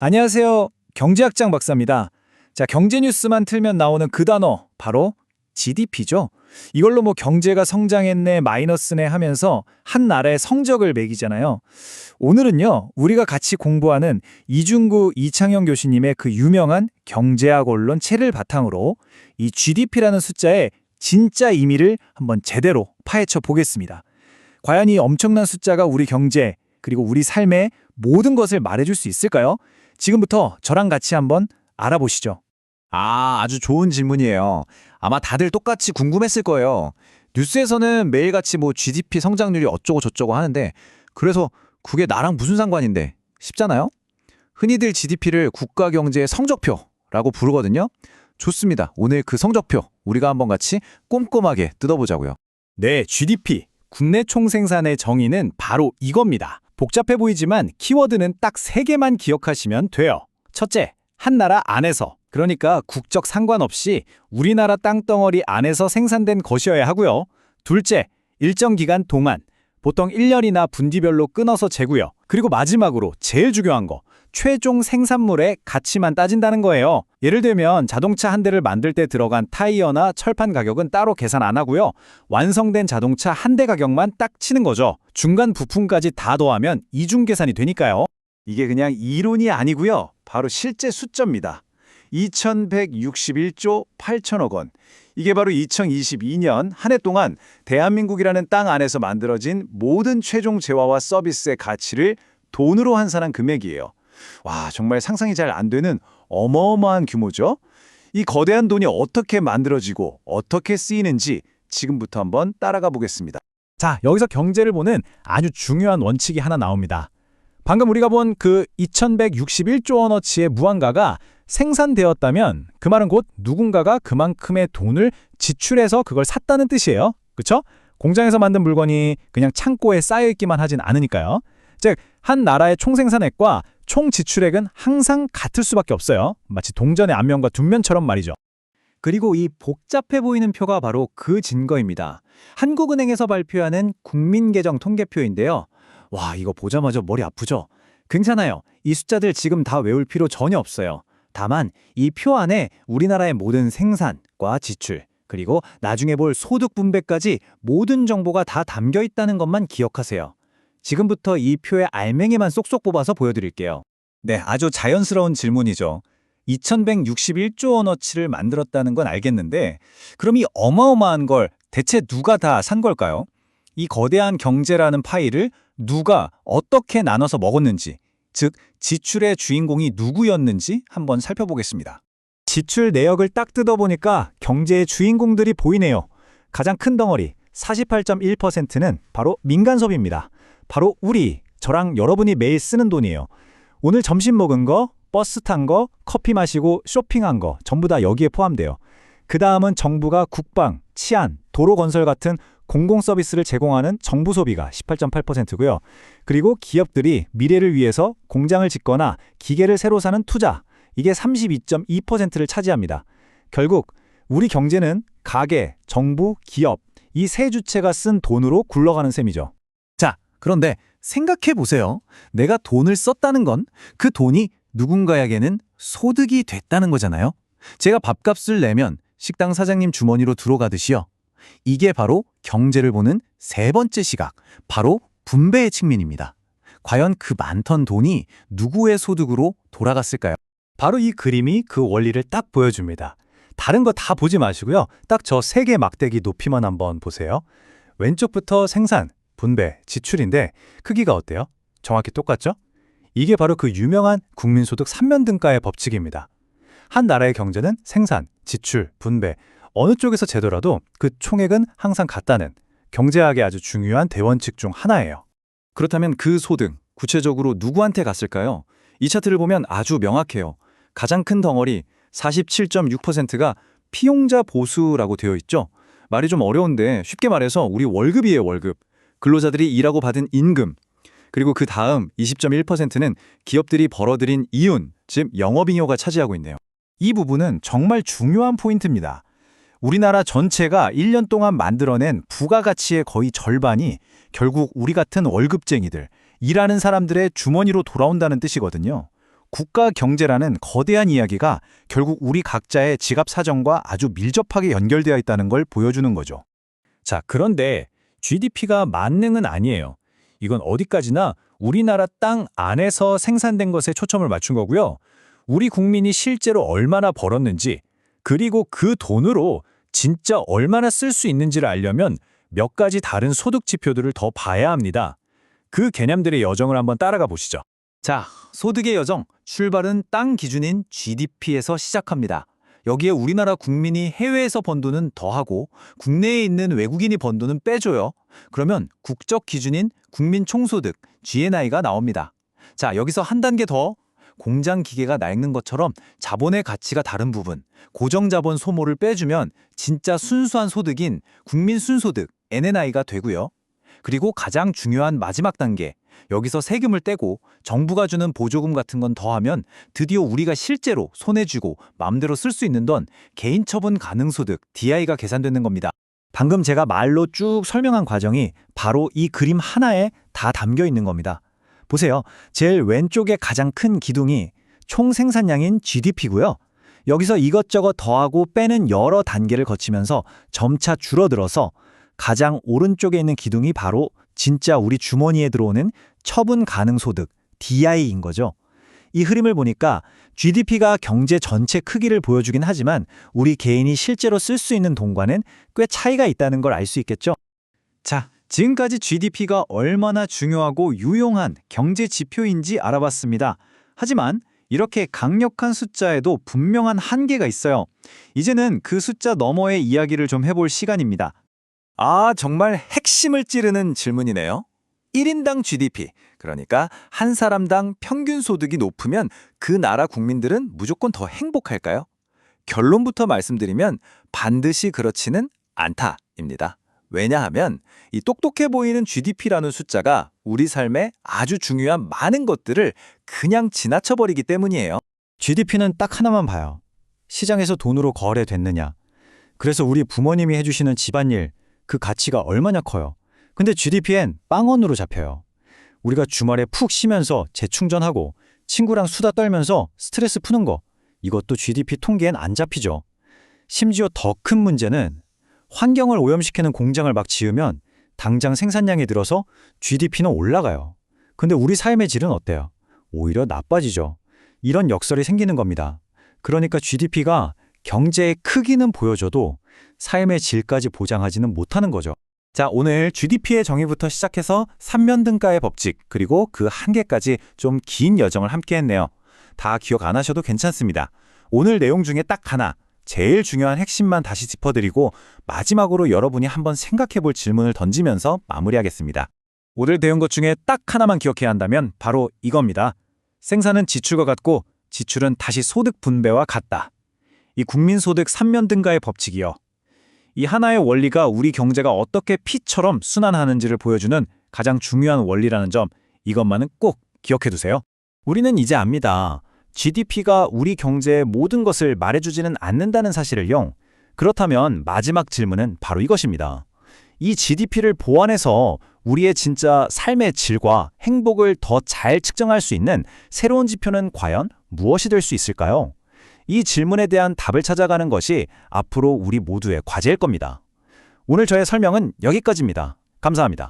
안녕하세요. 경제학장 박사입니다. 자, 경제 뉴스만 틀면 나오는 그 단어, 바로 GDP죠. 이걸로 경제가 성장했네, 마이너스네 하면서 한 나라의 성적을 매기잖아요. 오늘은요, 우리가 같이 공부하는 이중구 이창영 교수님의 그 유명한 경제학 원론 책을 바탕으로 이 GDP라는 숫자의 진짜 의미를 한번 제대로 파헤쳐 보겠습니다. 과연 이 엄청난 숫자가 우리 경제, 그리고 우리 삶의 모든 것을 말해줄 수 있을까요? 지금부터 저랑 같이 한번 알아보시죠. 아주 좋은 질문이에요. 아마 다들 똑같이 궁금했을 거예요. 뉴스에서는 매일같이 GDP 성장률이 어쩌고 저쩌고 하는데 그래서 그게 나랑 무슨 상관인데 싶잖아요? 흔히들 GDP를 국가 경제의 성적표라고 부르거든요. 좋습니다. 오늘 그 성적표 우리가 한번 같이 꼼꼼하게 뜯어보자고요. 네, GDP, 국내 총생산의 정의는 바로 이겁니다. 복잡해 보이지만 키워드는 딱 3개만 기억하시면 돼요. 첫째, 한 나라 안에서, 그러니까 국적 상관없이 우리나라 땅덩어리 안에서 생산된 것이어야 하고요. 둘째, 일정 기간 동안, 보통 1년이나 분기별로 끊어서 재고요. 그리고 마지막으로 제일 중요한 거, 최종 생산물의 가치만 따진다는 거예요. 예를 들면 자동차 한 대를 만들 때 들어간 타이어나 철판 가격은 따로 계산 안 하고요. 완성된 자동차 한 대 가격만 딱 치는 거죠. 중간 부품까지 다 더하면 이중 계산이 되니까요. 이게 그냥 이론이 아니고요. 바로 실제 숫자입니다. 2161조 8천억 원. 이게 바로 2022년 한 해 동안 대한민국이라는 땅 안에서 만들어진 모든 최종 재화와 서비스의 가치를 돈으로 환산한 금액이에요. 와, 정말 상상이 잘 안 되는 어마어마한 규모죠? 이 거대한 돈이 어떻게 만들어지고 어떻게 쓰이는지 지금부터 한번 따라가 보겠습니다. 자, 여기서 경제를 보는 아주 중요한 원칙이 하나 나옵니다. 방금 우리가 본 그 2161조 원어치의 무한가가 생산되었다면 그 말은 곧 누군가가 그만큼의 돈을 지출해서 그걸 샀다는 뜻이에요. 그렇죠? 공장에서 만든 물건이 그냥 창고에 쌓여있기만 하진 않으니까요. 즉, 한 나라의 총생산액과 총 지출액은 항상 같을 수밖에 없어요. 마치 동전의 앞면과 뒷면처럼 말이죠. 그리고 이 복잡해 보이는 표가 바로 그 증거입니다. 한국은행에서 발표하는 국민계정통계표인데요. 와, 이거 보자마자 머리 아프죠? 괜찮아요. 이 숫자들 지금 다 외울 필요 전혀 없어요. 다만 이 표 안에 우리나라의 모든 생산과 지출, 그리고 나중에 볼 소득 분배까지 모든 정보가 다 담겨 있다는 것만 기억하세요. 지금부터 이 표의 알맹이만 쏙쏙 뽑아서 보여드릴게요. 네, 아주 자연스러운 질문이죠. 2161조 원어치를 만들었다는 건 알겠는데 그럼 이 어마어마한 걸 대체 누가 다 산 걸까요? 이 거대한 경제라는 파이를 누가 어떻게 나눠서 먹었는지, 즉 지출의 주인공이 누구였는지 한번 살펴보겠습니다. 지출 내역을 딱 뜯어보니까 경제의 주인공들이 보이네요. 가장 큰 덩어리 48.1%는 바로 민간 소비입니다. 바로 저랑 여러분이 매일 쓰는 돈이에요. 오늘 점심 먹은 거, 버스 탄 거, 커피 마시고 쇼핑한 거 전부 다 여기에 포함돼요. 그 다음은 정부가 국방, 치안, 도로 건설 같은 공공 서비스를 제공하는 정부 소비가 18.8%고요. 그리고 기업들이 미래를 위해서 공장을 짓거나 기계를 새로 사는 투자, 이게 32.2%를 차지합니다. 결국 우리 경제는 가계, 정부, 기업, 이 세 주체가 쓴 돈으로 굴러가는 셈이죠. 자, 그런데 생각해 보세요. 내가 돈을 썼다는 건 그 돈이 누군가에게는 소득이 됐다는 거잖아요. 제가 밥값을 내면 식당 사장님 주머니로 들어가듯이요. 이게 바로 경제를 보는 세 번째 시각, 바로 분배의 측면입니다. 과연 그 많던 돈이 누구의 소득으로 돌아갔을까요? 바로 이 그림이 그 원리를 딱 보여줍니다. 다른 거 다 보지 마시고요. 딱 저 3개 막대기 높이만 한번 보세요. 왼쪽부터 생산, 분배, 지출인데 크기가 어때요? 정확히 똑같죠? 이게 바로 그 유명한 국민소득 3면등가의 법칙입니다. 한 나라의 경제는 생산, 지출, 분배, 어느 쪽에서 재더라도 그 총액은 항상 같다는 경제학의 아주 중요한 대원칙 중 하나예요. 그렇다면 그 소득, 구체적으로 누구한테 갔을까요? 이 차트를 보면 아주 명확해요. 가장 큰 덩어리 47.6%가 피용자 보수라고 되어 있죠. 말이 좀 어려운데 쉽게 말해서 우리 월급이에요, 월급. 근로자들이 일하고 받은 임금. 그리고 그 다음 20.1%는 기업들이 벌어들인 이윤, 즉 영업잉여가 차지하고 있네요. 이 부분은 정말 중요한 포인트입니다. 우리나라 전체가 1년 동안 만들어낸 부가가치의 거의 절반이 결국 우리 같은 월급쟁이들, 일하는 사람들의 주머니로 돌아온다는 뜻이거든요. 국가 경제라는 거대한 이야기가 결국 우리 각자의 지갑 사정과 아주 밀접하게 연결되어 있다는 걸 보여주는 거죠. 자, 그런데 GDP가 만능은 아니에요. 이건 어디까지나 우리나라 땅 안에서 생산된 것에 초점을 맞춘 거고요. 우리 국민이 실제로 얼마나 벌었는지, 그리고 그 돈으로 진짜 얼마나 쓸 수 있는지를 알려면 몇 가지 다른 소득 지표들을 더 봐야 합니다. 그 개념들의 여정을 한번 따라가 보시죠. 자, 소득의 여정, 출발은 땅 기준인 GDP에서 시작합니다. 여기에 우리나라 국민이 해외에서 번 돈은 더하고 국내에 있는 외국인이 번 돈은 빼줘요. 그러면 국적 기준인 국민 총소득, GNI가 나옵니다. 자, 여기서 한 단계 더, 공장 기계가 낡는 것처럼 자본의 가치가 다른 부분, 고정자본 소모를 빼주면 진짜 순수한 소득인 국민 순소득, NNI가 되고요. 그리고 가장 중요한 마지막 단계, 여기서 세금을 떼고 정부가 주는 보조금 같은 건 더하면 드디어 우리가 실제로 손에 쥐고 마음대로 쓸 수 있는 돈, 개인 처분 가능 소득, DI가 계산되는 겁니다. 방금 제가 말로 쭉 설명한 과정이 바로 이 그림 하나에 다 담겨 있는 겁니다. 보세요. 제일 왼쪽에 가장 큰 기둥이 총 생산량인 GDP고요. 여기서 이것저것 더하고 빼는 여러 단계를 거치면서 점차 줄어들어서 가장 오른쪽에 있는 기둥이 바로 진짜 우리 주머니에 들어오는 처분 가능 소득, DI인 거죠. 이 흐름을 보니까 GDP가 경제 전체 크기를 보여주긴 하지만 우리 개인이 실제로 쓸 수 있는 돈과는 꽤 차이가 있다는 걸 알 수 있겠죠. 자, 지금까지 GDP가 얼마나 중요하고 유용한 경제 지표인지 알아봤습니다. 하지만 이렇게 강력한 숫자에도 분명한 한계가 있어요. 이제는 그 숫자 너머의 이야기를 좀 해볼 시간입니다. 아, 정말 핵심을 찌르는 질문이네요. 1인당 GDP, 그러니까 한 사람당 평균 소득이 높으면 그 나라 국민들은 무조건 더 행복할까요? 결론부터 말씀드리면 반드시 그렇지는 않다입니다. 왜냐하면 이 똑똑해 보이는 GDP라는 숫자가 우리 삶에 아주 중요한 많은 것들을 그냥 지나쳐버리기 때문이에요. GDP는 딱 하나만 봐요. 시장에서 돈으로 거래됐느냐. 그래서 우리 부모님이 해주시는 집안일, 그 가치가 얼마나 커요. 근데 GDP엔 빵원으로 잡혀요. 우리가 주말에 푹 쉬면서 재충전하고 친구랑 수다 떨면서 스트레스 푸는 거, 이것도 GDP 통계엔 안 잡히죠. 심지어 더 큰 문제는 환경을 오염시키는 공장을 막 지으면 당장 생산량이 늘어서 GDP는 올라가요. 근데 우리 삶의 질은 어때요? 오히려 나빠지죠. 이런 역설이 생기는 겁니다. 그러니까 GDP가 경제의 크기는 보여줘도 삶의 질까지 보장하지는 못하는 거죠. 자, 오늘 GDP의 정의부터 시작해서 삼면등가의 법칙, 그리고 그 한계까지 좀 긴 여정을 함께 했네요. 다 기억 안 하셔도 괜찮습니다. 오늘 내용 중에 딱 하나, 제일 중요한 핵심만 다시 짚어드리고 마지막으로 여러분이 한번 생각해볼 질문을 던지면서 마무리하겠습니다. 오늘 배운 것 중에 딱 하나만 기억해야 한다면 바로 이겁니다. 생산은 지출과 같고 지출은 다시 소득 분배와 같다. 이 국민소득 3면등가의 법칙이요. 이 하나의 원리가 우리 경제가 어떻게 피처럼 순환하는지를 보여주는 가장 중요한 원리라는 점, 이것만은 꼭 기억해두세요. 우리는 이제 압니다. GDP가 우리 경제의 모든 것을 말해주지는 않는다는 사실을요. 그렇다면 마지막 질문은 바로 이것입니다. 이 GDP를 보완해서 우리의 진짜 삶의 질과 행복을 더 잘 측정할 수 있는 새로운 지표는 과연 무엇이 될 수 있을까요? 이 질문에 대한 답을 찾아가는 것이 앞으로 우리 모두의 과제일 겁니다. 오늘 저의 설명은 여기까지입니다. 감사합니다.